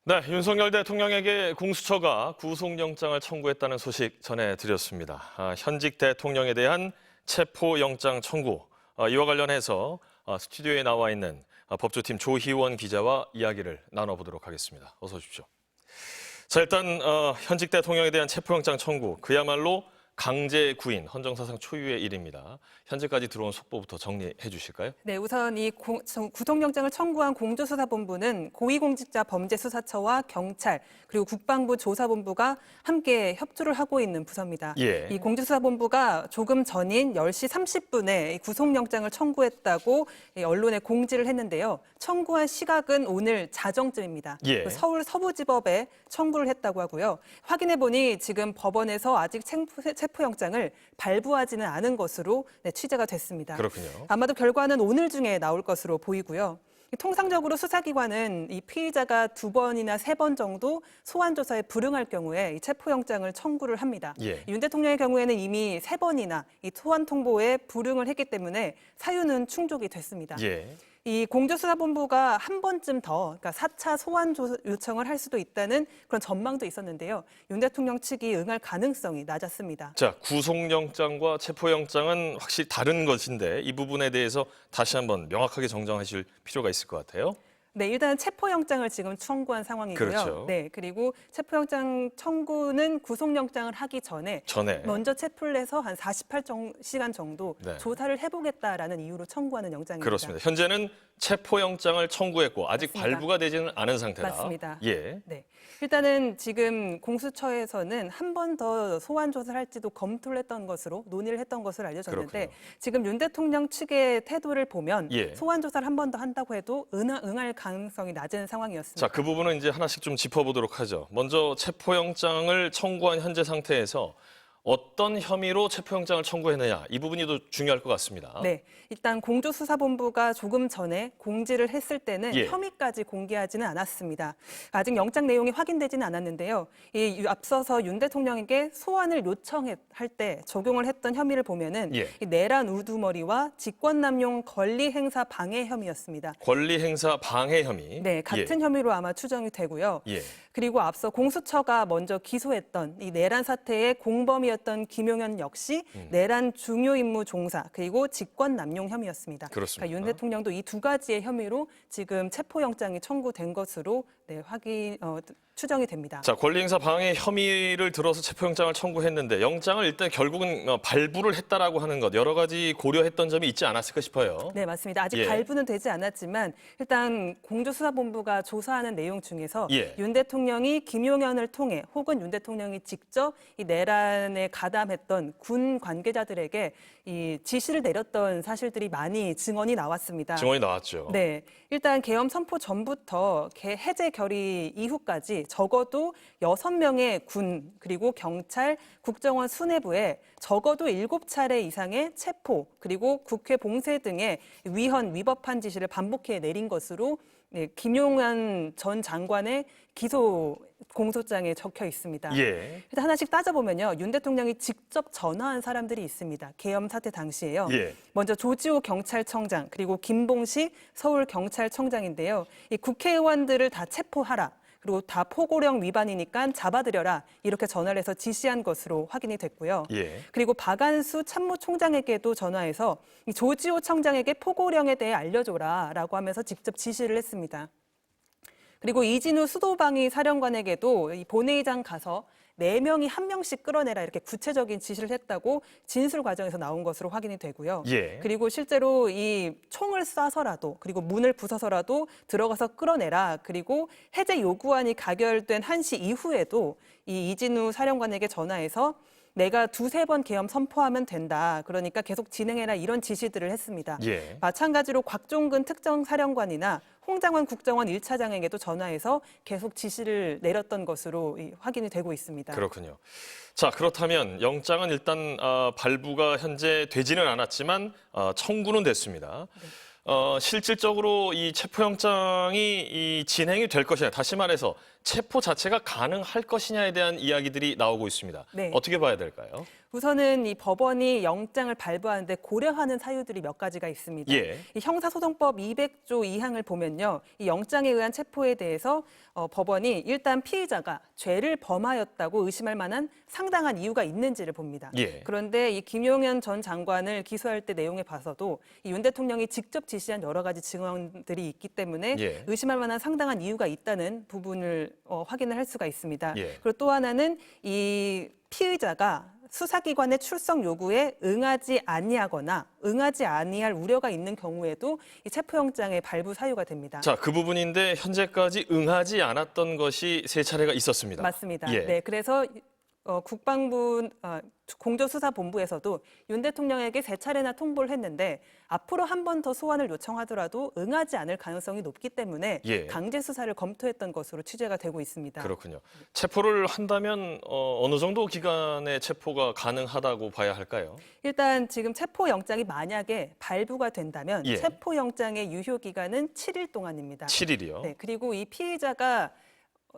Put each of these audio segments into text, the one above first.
네, 윤석열 대통령에게 공수처가 구속영장을 청구했다는 소식 전해드렸습니다. 현직 대통령에 대한 체포영장 청구, 이와 관련해서 스튜디오에 나와 있는 법조팀 조희원 기자와 이야기를 나눠보도록 하겠습니다. 어서 오십시오. 자, 일단 현직 대통령에 대한 체포영장 청구, 그야말로 강제 구인, 헌정사상 초유의 일입니다. 현재까지 들어온 속보부터 정리해 주실까요? 네, 우선 이 구속영장을 청구한 공조수사본부는 고위공직자범죄수사처와 경찰 그리고 국방부 조사본부가 함께 협조를 하고 있는 부서입니다. 예. 이 공조수사본부가 조금 전인 10시 30분에 구속영장을 청구했다고 언론에 공지를 했는데요. 청구한 시각은 오늘 자정쯤입니다. 예. 서울 서부지법에 청구를 했다고 하고요. 확인해 보니 지금 법원에서 아직 체포영장을 발부하지는 않은 것으로 취재가 됐습니다. 그렇군요. 아마도 결과는 오늘 중에 나올 것으로 보이고요. 통상적으로 수사기관은 이 피의자가 2번이나 3번 정도 소환 조사에 불응할 경우에 이 체포영장을 청구를 합니다. 예. 윤 대통령의 경우에는 이미 3번이나 이 소환 통보에 불응을 했기 때문에 사유는 충족이 됐습니다. 예. 이 공조수사본부가 한 번쯤 더, 그러니까 4차 소환 요청을 할 수도 있다는 그런 전망도 있었는데요. 윤 대통령 측이 응할 가능성이 낮았습니다. 자, 구속영장과 체포영장은 확실히 다른 것인데 이 부분에 대해서 다시 한번 명확하게 정정하실 필요가 있을 것 같아요. 네, 일단 체포영장을 지금 청구한 상황이고요. 그렇죠. 네, 그리고 체포영장 청구는 구속영장을 하기 전에 먼저 체포를 해서 한 48시간 정도 네. 조사를 해보겠다라는 이유로 청구하는 영장입니다. 그렇습니다. 현재는 체포영장을 청구했고 아직 맞습니다. 발부가 되지는 않은 상태다. 맞습니다. 예. 네. 일단은 지금 공수처에서는 한 번 더 소환 조사를 할지도 검토를 했던 것으로 논의를 했던 것으로 알려졌는데 그렇군요. 지금 윤 대통령 측의 태도를 보면 예. 소환 조사를 한 번 더 한다고 해도 응할 가능성이 낮은 상황이었습니다. 자, 그 부분은 이제 하나씩 좀 짚어보도록 하죠. 먼저 체포영장을 청구한 현재 상태에서 어떤 혐의로 체포영장을 청구했느냐, 이 부분이 더 중요할 것 같습니다. 네, 일단 공조수사본부가 조금 전에 공지를 했을 때는 예. 혐의까지 공개하지는 않았습니다. 아직 영장 내용이 확인되지는 않았는데요. 이 앞서서 윤 대통령에게 소환을 요청할 때 적용을 했던 혐의를 보면은 예. 이 내란 우두머리와 직권남용 권리행사 방해 혐의였습니다. 권리행사 방해 혐의. 네, 같은 혐의로 아마 추정이 되고요. 예. 그리고 앞서 공수처가 먼저 기소했던 이 내란 사태의 공범이었던 김용현 역시 내란 중요 임무 종사 그리고 직권 남용 혐의였습니다. 그렇습니다. 그러니까 윤 대통령도 이 두 가지의 혐의로 지금 체포영장이 청구된 것으로 추정이 됩니다. 자, 권리행사 방해 혐의를 들어서 체포영장을 청구했는데 영장을 일단 결국은 발부를 했다라고 하는 것 여러 가지 고려했던 점이 있지 않았을까 싶어요. 네, 맞습니다. 아직 예. 발부는 되지 않았지만 일단 공조수사본부가 조사하는 내용 중에서 예. 윤 대통령이 김용현을 통해 혹은 윤 대통령이 직접 이 내란에 가담했던 군 관계자들에게 이 지시를 내렸던 사실들이 많이 증언이 나왔습니다. 증언이 나왔죠. 네, 일단 계엄 선포 전부터 해제 결의 이후까지 적어도 6명의 군 그리고 경찰, 국정원 수뇌부에 적어도 7차례 이상의 체포 그리고 국회 봉쇄 등의 위헌 위법한 지시를 반복해 내린 것으로 김용현 전 장관의 기소 공소장에 적혀 있습니다. 예. 일단 하나씩 따져보면요. 윤 대통령이 직접 전화한 사람들이 있습니다. 계엄 사태 당시에요. 예. 먼저 조지호 경찰청장 그리고 김봉식 서울경찰청장인데요. 이 국회의원들을 다 체포하라. 그리고 다 포고령 위반이니까 잡아들여라. 이렇게 전화를 해서 지시한 것으로 확인이 됐고요. 예. 그리고 박안수 참모총장에게도 전화해서 이 조지호 청장에게 포고령에 대해 알려줘라라고 하면서 직접 지시를 했습니다. 그리고 이진우 수도방위 사령관에게도 이 본회의장 가서 4명이 1명씩 끌어내라 이렇게 구체적인 지시를 했다고 진술 과정에서 나온 것으로 확인이 되고요. 예. 그리고 실제로 이 총을 쏴서라도 그리고 문을 부숴서라도 들어가서 끌어내라. 그리고 해제 요구안이 가결된 1시 이후에도 이 이진우 사령관에게 전화해서 내가 2-3번 계엄 선포하면 된다. 그러니까 계속 진행해라 이런 지시들을 했습니다. 예. 마찬가지로 곽종근 특정사령관이나 홍장원 국정원 1차장에게도 전화해서 계속 지시를 내렸던 것으로 확인이 되고 있습니다. 그렇군요. 자, 그렇다면 영장은 일단 발부가 현재 되지는 않았지만 청구는 됐습니다. 네. 실질적으로 이 체포영장이 진행이 될 것이냐, 다시 말해서 체포 자체가 가능할 것이냐에 대한 이야기들이 나오고 있습니다. 네. 어떻게 봐야 될까요? 우선은 이 법원이 영장을 발부하는데 고려하는 사유들이 몇 가지가 있습니다. 예. 이 형사소송법 200조 2항을 보면요. 이 영장에 의한 체포에 대해서 법원이 일단 피의자가 죄를 범하였다고 의심할 만한 상당한 이유가 있는지를 봅니다. 예. 그런데 이 김용현 전 장관을 기소할 때 내용에 봐서도 이 윤 대통령이 직접 지시한 여러 가지 증언들이 있기 때문에 예. 의심할 만한 상당한 이유가 있다는 부분을 확인을 할 수가 있습니다. 예. 그리고 또 하나는 이 피의자가 수사기관의 출석 요구에 응하지 아니하거나 응하지 아니할 우려가 있는 경우에도 이 체포영장의 발부 사유가 됩니다. 자, 그 부분인데 현재까지 응하지 않았던 것이 세 차례가 있었습니다. 맞습니다. 예. 네, 그래서 국방부 공조수사본부에서도 윤 대통령에게 세 차례나 통보를 했는데 앞으로 한 번 더 소환을 요청하더라도 응하지 않을 가능성이 높기 때문에 예. 강제 수사를 검토했던 것으로 취재가 되고 있습니다. 그렇군요. 체포를 한다면 어느 정도 기간의 체포가 가능하다고 봐야 할까요? 일단 지금 체포영장이 만약에 발부가 된다면 예. 체포영장의 유효 기간은 7일 동안입니다. 7일이요. 네, 그리고 이 피의자가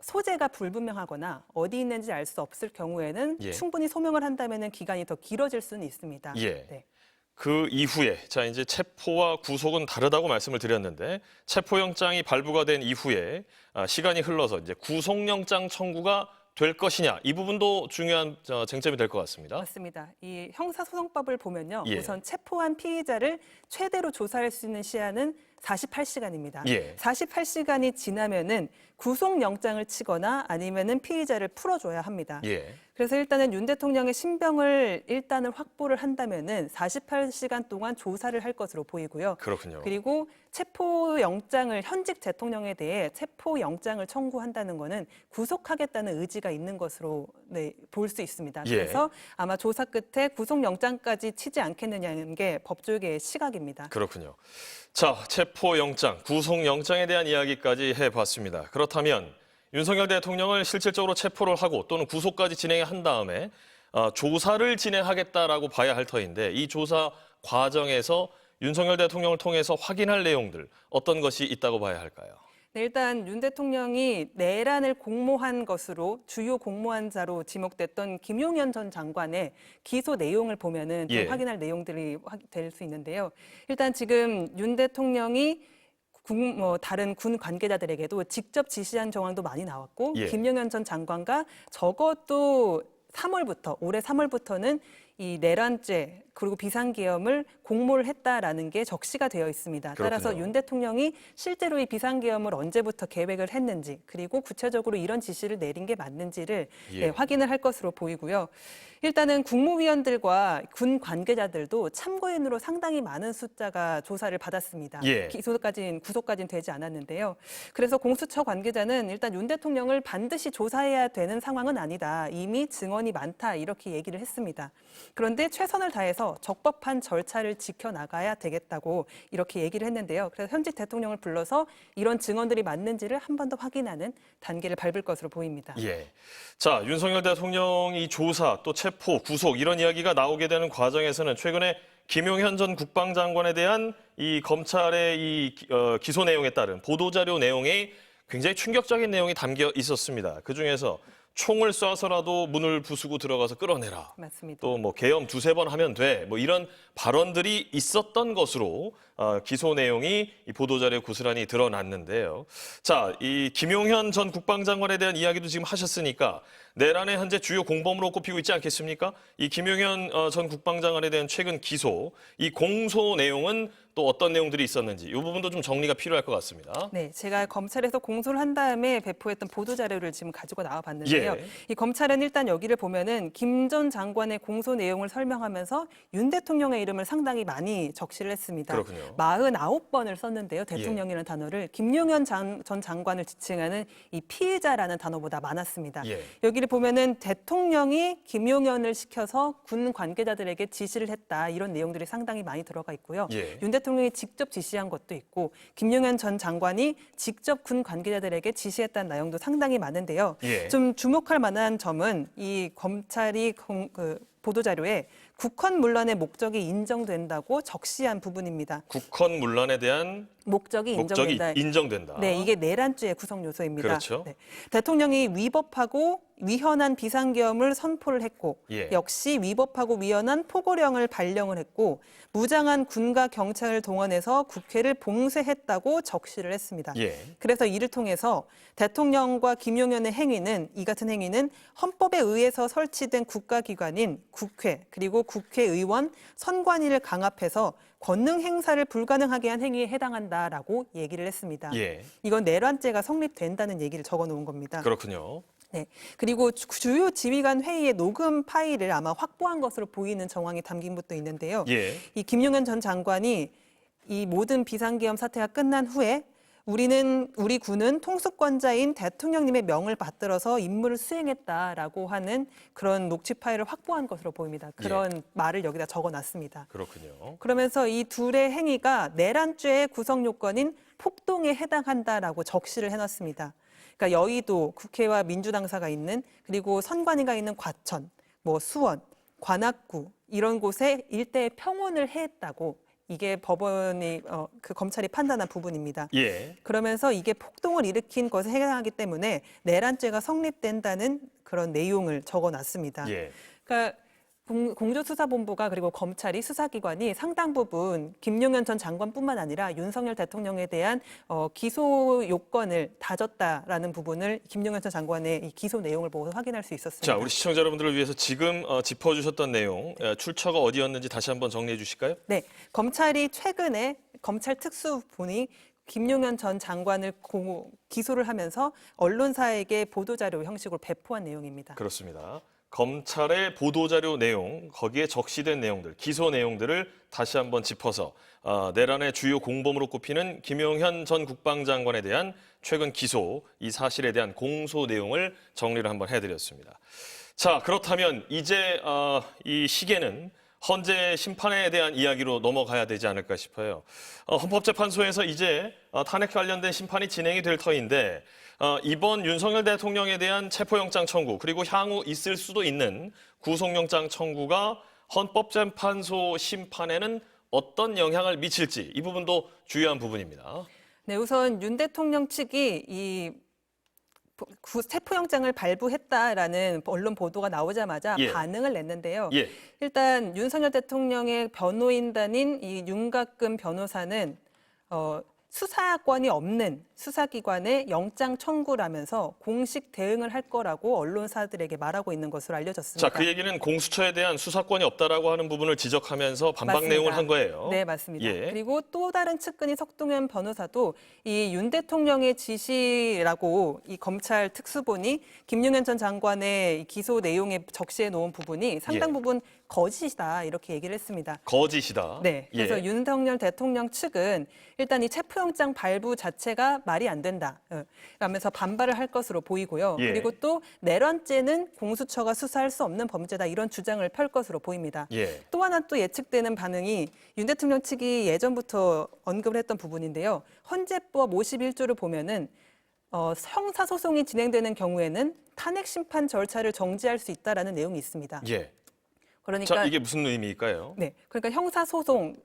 소재가 불분명하거나 어디 있는지 알 수 없을 경우에는 예. 충분히 소명을 한다면 기간이 더 길어질 수는 있습니다. 예. 네. 그 이후에 자 이제 체포와 구속은 다르다고 말씀을 드렸는데 체포영장이 발부가 된 이후에 시간이 흘러서 이제 구속영장 청구가 될 것이냐 이 부분도 중요한 쟁점이 될 것 같습니다. 맞습니다. 이 형사소송법을 보면요. 예. 우선 체포한 피의자를 최대로 조사할 수 있는 시한은 48시간입니다. 예. 48시간이 지나면은 구속영장을 치거나 아니면은 피의자를 풀어줘야 합니다. 예. 그래서 일단은 윤 대통령의 신병을 일단은 확보를 한다면은 48시간 동안 조사를 할 것으로 보이고요. 그렇군요. 그리고 체포영장을 현직 대통령에 대해 체포영장을 청구한다는 것은 구속하겠다는 의지가 있는 것으로 볼 수 있습니다. 예. 그래서 아마 조사 끝에 구속영장까지 치지 않겠느냐는 게 법조계의 시각입니다. 그렇군요. 자, 체포영장, 구속영장에 대한 이야기까지 해봤습니다. 그렇다면 윤석열 대통령을 실질적으로 체포를 하고 또는 구속까지 진행한 다음에 조사를 진행하겠다라고 봐야 할 터인데 이 조사 과정에서 윤석열 대통령을 통해서 확인할 내용들 어떤 것이 있다고 봐야 할까요? 네, 일단 윤 대통령이 내란을 공모한 것으로 주요 공모한자로 지목됐던 김용현 전 장관의 기소 내용을 보면은 좀 예. 확인할 내용들이 될 수 있는데요. 일단 지금 윤 대통령이 다른 군 관계자들에게도 직접 지시한 정황도 많이 나왔고 예. 김용현 전 장관과 적어도 올해 3월부터는 이 내란죄 그리고 비상계엄을 공모를 했다라는 게 적시가 되어 있습니다. 따라서 그렇군요. 윤 대통령이 실제로 이 비상계엄을 언제부터 계획을 했는지 그리고 구체적으로 이런 지시를 내린 게 맞는지를 예. 확인을 할 것으로 보이고요. 일단은 국무위원들과 군 관계자들도 참고인으로 상당히 많은 숫자가 조사를 받았습니다. 예. 구속까지는 되지 않았는데요. 그래서 공수처 관계자는 일단 윤 대통령을 반드시 조사해야 되는 상황은 아니다. 이미 증언이 많다 이렇게 얘기를 했습니다. 그런데 최선을 다해서 적법한 절차를 지켜나가야 되겠다고 이렇게 얘기를 했는데요. 그래서 현직 대통령을 불러서 이런 증언들이 맞는지를 한 번 더 확인하는 단계를 밟을 것으로 보입니다. 예. 자, 윤석열 대통령이 조사 또 체포, 구속 이런 이야기가 나오게 되는 과정에서는 최근에 김용현 전 국방장관에 대한 이 검찰의 이 기소 내용에 따른 보도자료 내용에 굉장히 충격적인 내용이 담겨 있었습니다. 그중에서 총을 쏴서라도 문을 부수고 들어가서 끌어내라. 맞습니다. 또 뭐 계엄 두세 번 하면 돼. 뭐 이런 발언들이 있었던 것으로 기소 내용이 이 보도자료에 고스란히 드러났는데요. 자, 이 김용현 전 국방장관에 대한 이야기도 지금 하셨으니까 내란의 현재 주요 공범으로 꼽히고 있지 않겠습니까? 이 김용현 전 국방장관에 대한 최근 기소, 이 공소 내용은 또 어떤 내용들이 있었는지 이 부분도 좀 정리가 필요할 것 같습니다. 네, 제가 검찰에서 공소를 한 다음에 배포했던 보도자료를 지금 가지고 나와봤는데요. 예. 이 검찰은 일단 여기를 보면은 김 전 장관의 공소 내용을 설명하면서 윤 대통령의 이름을 상당히 많이 적시를 했습니다. 그렇군요. 49번을 썼는데요. 대통령이라는 단어를 김용현 전 장관을 지칭하는 이 피의자라는 단어보다 많았습니다. 예. 여기를 보면은 대통령이 김용현을 시켜서 군 관계자들에게 지시를 했다 이런 내용들이 상당히 많이 들어가 있고요. 예. 윤 대통령이 직접 지시한 것도 있고 김용현 전 장관이 직접 군 관계자들에게 지시했다는 내용도 상당히 많은데요. 예. 좀 주목할 만한 점은 이 검찰이 보도자료에 국헌 문란의 목적이 인정된다고 적시한 부분입니다. 국헌 문란에 대한 목적이 인정된다. 인정된다. 네, 이게 내란죄의 구성 요소입니다. 그렇죠. 네. 대통령이 위법하고 위헌한 비상계엄을 선포를 했고 예. 역시 위법하고 위헌한 포고령을 발령을 했고 무장한 군과 경찰을 동원해서 국회를 봉쇄했다고 적시를 했습니다. 예. 그래서 이를 통해서 대통령과 김용현의 행위는 이 같은 행위는 헌법에 의해서 설치된 국가기관인 국회 그리고 국회의원, 선관위를 강압해서 권능 행사를 불가능하게 한 행위에 해당한다라고 얘기를 했습니다. 예. 이건 내란죄가 성립된다는 얘기를 적어놓은 겁니다. 그렇군요. 네. 그리고 주요 지휘관 회의의 녹음 파일을 아마 확보한 것으로 보이는 정황이 담긴 것도 있는데요. 예. 이 김용현 전 장관이 이 모든 비상계엄 사태가 끝난 후에 우리 군은 통수권자인 대통령님의 명을 받들어서 임무를 수행했다라고 하는 그런 녹취 파일을 확보한 것으로 보입니다. 그런 말을 여기다 적어놨습니다. 그렇군요. 그러면서 이 둘의 행위가 내란죄의 구성 요건인 폭동에 해당한다라고 적시를 해놨습니다. 그러니까 여의도 국회와 민주당사가 있는 그리고 선관위가 있는 과천, 뭐 수원, 관악구 이런 곳에 일대의 평온을 해했다고 이게 법원이 그 검찰이 판단한 부분입니다. 예. 그러면서 이게 폭동을 일으킨 것에 해당하기 때문에 내란죄가 성립된다는 그런 내용을 적어놨습니다. 예. 그러니까 공조수사본부가 그리고 검찰이 수사기관이 상당 부분 김용현 전 장관뿐만 아니라 윤석열 대통령에 대한 기소 요건을 다졌다라는 부분을 김용현 전 장관의 이 기소 내용을 보고 확인할 수 있었습니다. 자, 우리 시청자 여러분들을 위해서 지금 짚어주셨던 내용, 출처가 어디였는지 다시 한번 정리해 주실까요? 네, 검찰이 최근에 검찰 특수본이 김용현 전 장관을 기소를 하면서 언론사에게 보도자료 형식으로 배포한 내용입니다. 그렇습니다. 검찰의 보도자료 내용, 거기에 적시된 내용들, 기소 내용들을 다시 한번 짚어서 내란의 주요 공범으로 꼽히는 김용현 전 국방장관에 대한 최근 기소, 이 사실에 대한 공소 내용을 정리를 한번 해드렸습니다. 자, 그렇다면 이제 이 시계는 헌재 심판에 대한 이야기로 넘어가야 되지 않을까 싶어요. 헌법재판소에서 이제 탄핵 관련된 심판이 진행이 될 터인데 이번 윤석열 대통령에 대한 체포영장 청구 그리고 향후 있을 수도 있는 구속영장 청구가 헌법재판소 심판에는 어떤 영향을 미칠지 이 부분도 중요한 부분입니다. 네, 우선 윤 대통령 측이 이 체포영장을 발부했다라는 언론 보도가 나오자마자 예. 반응을 냈는데요. 예. 일단 윤석열 대통령의 변호인단인 이 윤곽근 변호사는 수사권이 없는 수사기관의 영장 청구라면서 공식 대응을 할 거라고 언론사들에게 말하고 있는 것으로 알려졌습니다. 자, 그 얘기는 공수처에 대한 수사권이 없다라고 하는 부분을 지적하면서 반박 맞습니다. 내용을 한 거예요. 네, 맞습니다. 예. 그리고 또 다른 측근인 석동현 변호사도 이 윤 대통령의 지시라고 이 검찰 특수본이 김용현 전 장관의 기소 내용에 적시해 놓은 부분이 상당 예. 부분 거짓이다 이렇게 얘기를 했습니다. 거짓이다. 네, 그래서 예. 윤석열 대통령 측은 일단 이 체포영장 발부 자체가 말이 안 된다 라면서 반발을 할 것으로 보이고요. 예. 그리고 또 내란죄는 공수처가 수사할 수 없는 범죄다 이런 주장을 펼 것으로 보입니다. 예. 또 하나 또 예측되는 반응이 윤 대통령 측이 예전부터 언급을 했던 부분인데요. 헌재법 51조를 보면은 형사소송이 진행되는 경우에는 탄핵 심판 절차를 정지할 수 있다라는 내용이 있습니다. 예. 그러니까 자, 이게 무슨 의미일까요? 네, 그러니까 형사소송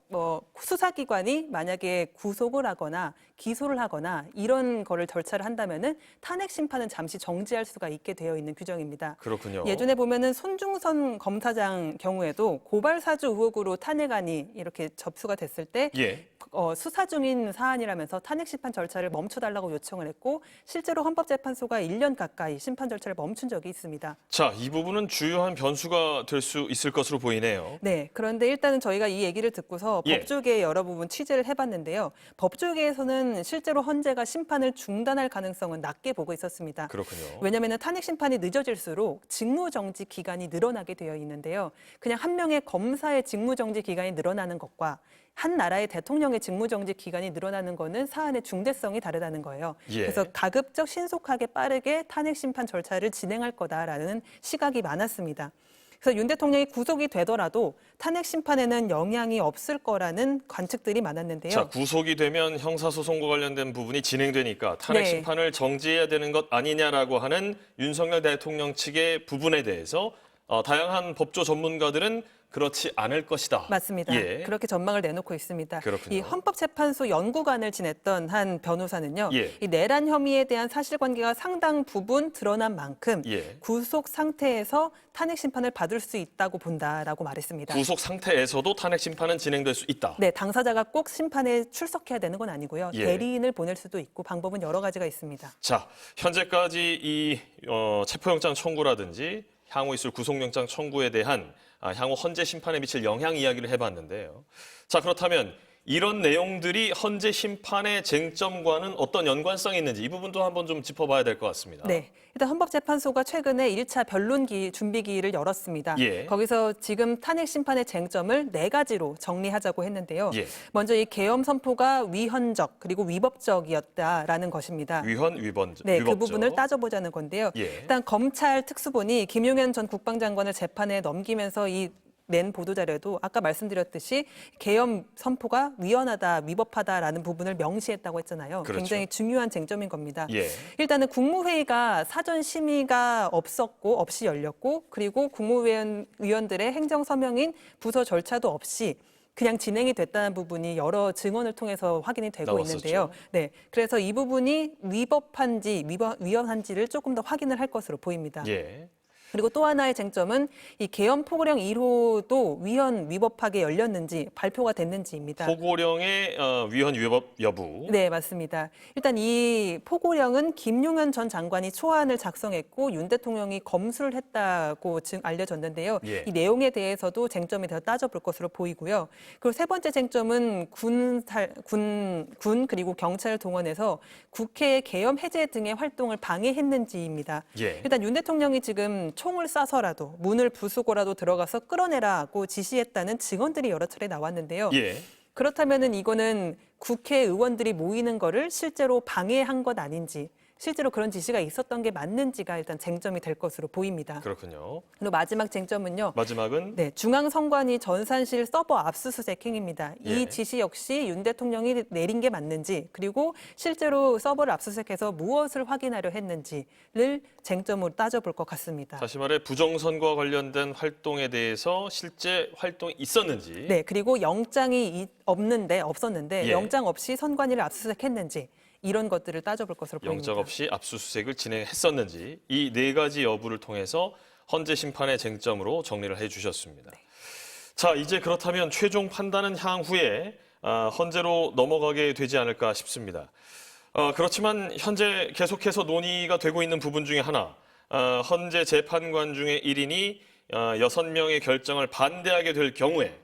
수사기관이 만약에 구속을 하거나 기소를 하거나 이런 거를 절차를 한다면은 탄핵 심판은 잠시 정지할 수가 있게 되어 있는 규정입니다. 그렇군요. 예전에 보면은 손중선 검사장 경우에도 고발 사주 의혹으로 탄핵안이 이렇게 접수가 됐을 때 예. 수사 중인 사안이라면서 탄핵 심판 절차를 멈춰달라고 요청을 했고 실제로 헌법재판소가 1년 가까이 심판 절차를 멈춘 적이 있습니다. 자, 이 부분은 주요한 변수가 될 수 있을 것으로 보이네요. 네, 그런데 일단은 저희가 이 얘기를 듣고서 예. 법조계의 여러 부분 취재를 해봤는데요. 법조계에서는 실제로 헌재가 심판을 중단할 가능성은 낮게 보고 있었습니다. 그렇군요. 왜냐하면 탄핵 심판이 늦어질수록 직무정지 기간이 늘어나게 되어 있는데요. 그냥 한 명의 검사의 직무정지 기간이 늘어나는 것과 한 나라의 대통령의 직무정지 기간이 늘어나는 것은 사안의 중대성이 다르다는 거예요. 예. 그래서 가급적 신속하게 빠르게 탄핵 심판 절차를 진행할 거다라는 시각이 많았습니다. 그래서 윤 대통령이 구속이 되더라도 탄핵 심판에는 영향이 없을 거라는 관측들이 많았는데요. 자, 구속이 되면 형사소송과 관련된 부분이 진행되니까 탄핵 네. 심판을 정지해야 되는 것 아니냐라고 하는 윤석열 대통령 측의 부분에 대해서 다양한 법조 전문가들은 그렇지 않을 것이다. 맞습니다. 예. 그렇게 전망을 내놓고 있습니다. 그렇군요. 이 헌법재판소 연구관을 지냈던 한 변호사는요. 예. 이 내란 혐의에 대한 사실관계가 상당 부분 드러난 만큼 예. 구속 상태에서 탄핵 심판을 받을 수 있다고 본다라고 말했습니다. 구속 상태에서도 탄핵 심판은 진행될 수 있다. 네, 당사자가 꼭 심판에 출석해야 되는 건 아니고요. 예. 대리인을 보낼 수도 있고 방법은 여러 가지가 있습니다. 자, 현재까지 이 체포영장 청구라든지 향후 있을 구속영장 청구에 대한 향후 헌재 심판에 미칠 영향 이야기를 해봤는데요. 자, 그렇다면 이런 내용들이 헌재 심판의 쟁점과는 어떤 연관성이 있는지 이 부분도 한번 좀 짚어봐야 될 것 같습니다. 네. 일단 헌법재판소가 최근에 1차 변론기 준비기일을 열었습니다. 예. 거기서 지금 탄핵 심판의 쟁점을 4가지로 정리하자고 했는데요. 예. 먼저 이 계엄 선포가 위헌적 그리고 위법적이었다라는 것입니다. 위헌, 위법적. 네, 그 부분을 따져보자는 건데요. 예. 일단 검찰 특수본이 김용현 전 국방장관을 재판에 넘기면서 낸 보도자료도 아까 말씀드렸듯이 계엄 선포가 위헌하다, 위법하다라는 부분을 명시했다고 했잖아요. 그렇죠. 굉장히 중요한 쟁점인 겁니다. 예. 일단은 국무회의가 사전 심의가 없이 열렸고 그리고 국무위원들의 행정 서명인 부서 절차도 없이 그냥 진행이 됐다는 부분이 여러 증언을 통해서 확인이 되고 나왔었죠. 있는데요. 네, 그래서 이 부분이 위헌한지를 조금 더 확인을 할 것으로 보입니다. 예. 그리고 또 하나의 쟁점은 이 계엄 포고령 1호도 위헌위법하게 열렸는지 발표가 됐는지입니다. 포고령의 위헌, 위법 여부. 네, 맞습니다. 일단 이 포고령은 김용현 전 장관이 초안을 작성했고 윤 대통령이 검수를 했다고 알려졌는데요. 예. 이 내용에 대해서도 쟁점이 더 따져볼 것으로 보이고요. 그리고 세 번째 쟁점은 군 그리고 경찰을 동원해서 국회의 계엄 해제 등의 활동을 방해했는지입니다. 예. 일단 윤 대통령이 지금 총을 쏴서라도 문을 부수고라도 들어가서 끌어내라고 지시했다는 증언들이 여러 차례 나왔는데요. 예. 그렇다면은 이거는 국회의원들이 모이는 거를 실제로 방해한 것 아닌지, 실제로 그런 지시가 있었던 게 맞는지가 일단 쟁점이 될 것으로 보입니다. 그렇군요. 그리고 마지막 쟁점은요. 마지막은 네, 중앙선관위 전산실 서버 압수수색 행위입니다. 예. 이 지시 역시 윤 대통령이 내린 게 맞는지, 그리고 실제로 서버를 압수수색해서 무엇을 확인하려 했는지를 쟁점으로 따져볼 것 같습니다. 다시 말해 부정선거와 관련된 활동에 대해서 실제 활동이 있었는지. 네, 그리고 영장이 없었는데 예. 영장 없이 선관위를 압수수색했는지 이런 것들을 따져볼 것으로 보입니다. 영장 없이 압수수색을 진행했었는지 이 4가지 여부를 통해서 헌재 심판의 쟁점으로 정리를 해주셨습니다. 네. 자, 이제 그렇다면 최종 판단은 향후에 헌재로 넘어가게 되지 않을까 싶습니다. 그렇지만 현재 계속해서 논의가 되고 있는 부분 중에 하나, 헌재 재판관 중에 1인이 6명의 결정을 반대하게 될 경우에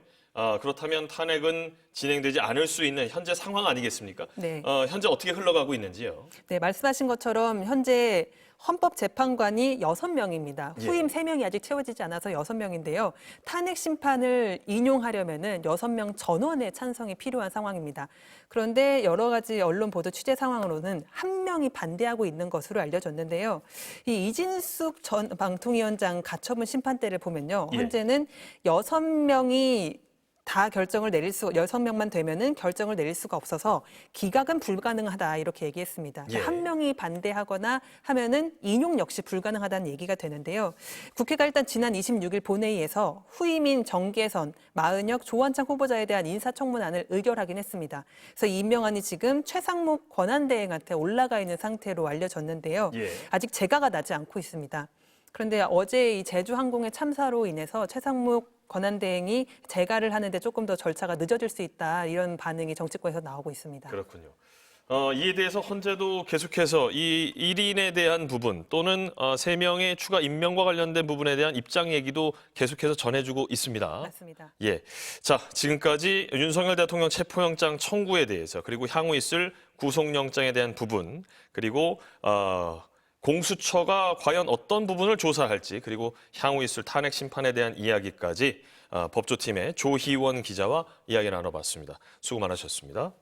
그렇다면 탄핵은 진행되지 않을 수 있는 현재 상황 아니겠습니까? 네. 현재 어떻게 흘러가고 있는지요? 네, 말씀하신 것처럼 현재 헌법재판관이 6명입니다. 예. 후임 3명이 아직 채워지지 않아서 6명인데요. 탄핵 심판을 인용하려면은 6명 전원의 찬성이 필요한 상황입니다. 그런데 여러 가지 언론 보도 취재 상황으로는 1명이 반대하고 있는 것으로 알려졌는데요. 이 이진숙 전 방통위원장 가처분 심판대를 보면요. 예. 현재는 6명이 다 결정을 내릴 6명만 되면은 결정을 내릴 수가 없어서 기각은 불가능하다 이렇게 얘기했습니다. 예. 한 명이 반대하거나 하면은 인용 역시 불가능하다는 얘기가 되는데요. 국회가 일단 지난 26일 본회의에서 후임인 정계선, 마은혁, 조원창 후보자에 대한 인사청문안을 의결하긴 했습니다. 그래서 이 임명안이 지금 최상목 권한대행한테 올라가 있는 상태로 알려졌는데요. 예. 아직 재가가 나지 않고 있습니다. 그런데 어제 이 제주항공의 참사로 인해서 최상목 권한대행이 재가를 하는데 조금 더 절차가 늦어질 수 있다 이런 반응이 정치권에서 나오고 있습니다. 그렇군요. 이에 대해서 헌재도 계속해서 이 1인에 대한 부분 또는 3명의 추가 임명과 관련된 부분에 대한 입장 얘기도 계속해서 전해주고 있습니다. 맞습니다. 예, 자 지금까지 윤석열 대통령 체포영장 청구에 대해서 그리고 향후 있을 구속영장에 대한 부분 그리고 공수처가 과연 어떤 부분을 조사할지 그리고 향후 있을 탄핵 심판에 대한 이야기까지 법조팀의 조희원 기자와 이야기 나눠봤습니다. 수고 많으셨습니다.